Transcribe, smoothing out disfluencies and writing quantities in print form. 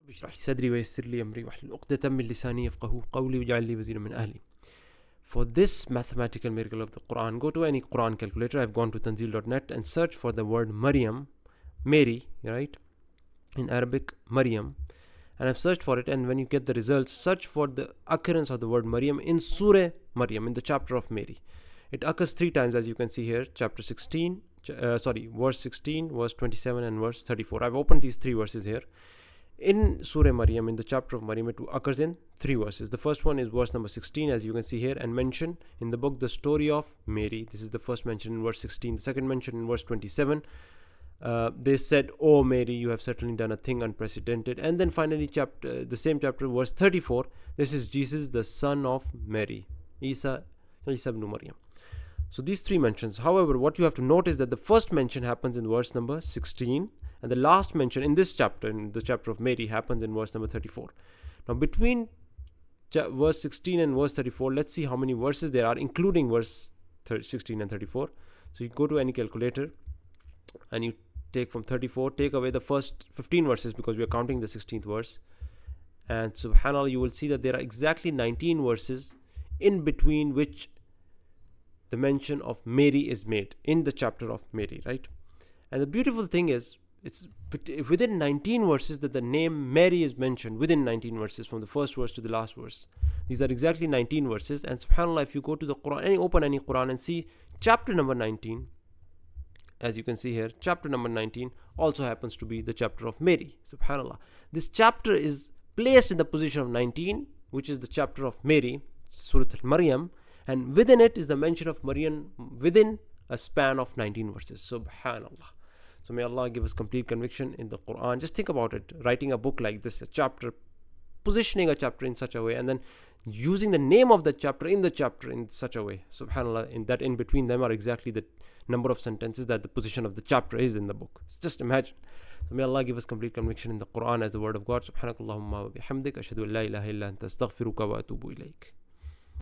اشرح لي صدري ويسر لي أمري واحلل عقدة من لساني يفقهوا قولي واجعل لي وزيرا من أهلي. For this mathematical miracle of the Qur'an, go to any Qur'an calculator. I've gone to tanzil.net and search for the word Maryam, Mary, right? In Arabic, Maryam. And I've searched for it, and when you get the results, search for the occurrence of the word Maryam in Surah Maryam, in the chapter of Mary. It occurs 3 times, as you can see here, chapter 16, verse 16, verse 27, and verse 34. I've opened these 3 verses here. In Surah Maryam, in the chapter of Maryam, it occurs in 3 verses. The first one is verse number 16, as you can see here, and mentioned in the book the story of Mary. This is the first mention in verse 16. The second mention in verse 27. They said, "Oh Mary, you have certainly done a thing unprecedented." And then finally, the same chapter, verse 34. This is Jesus, the son of Mary, Isa ibn Maryam. So these 3 mentions. However, what you have to note is that the first mention happens in verse number 16. And the last mention in this chapter, in the chapter of Mary, happens in verse number 34. Now, between verse 16 and verse 34, let's see how many verses there are, including verse 16 and 34. So you go to any calculator and you take from 34, take away the first 15 verses because we are counting the 16th verse. And subhanAllah, you will see that there are exactly 19 verses in between which the mention of Mary is made in the chapter of Mary, right? And the beautiful thing is, it's within 19 verses that the name Mary is mentioned, within 19 verses, from the first verse to the last verse. These are exactly 19 verses. And subhanAllah, if you go to the Quran, open any Quran and see chapter number 19, as you can see here, chapter number 19 also happens to be the chapter of Mary. Subhanallah. This chapter is placed in the position of 19, which is the chapter of Mary, Surah Maryam, and within it is the mention of Maryam within a span of 19 verses. Subhanallah. So may Allah give us complete conviction in the Quran. Just think about it, writing a book like this, a chapter, positioning a chapter in such a way, and then using the name of the chapter in such a way. Subhanallah, in that in between them are exactly the number of sentences that the position of the chapter is in the book. So just imagine. So may Allah give us complete conviction in the Quran as the word of God. Subhanakallahumma wa bihamdik, ashhadu an la ilaha illa anta, astaghfiruka wa atubu ilayk.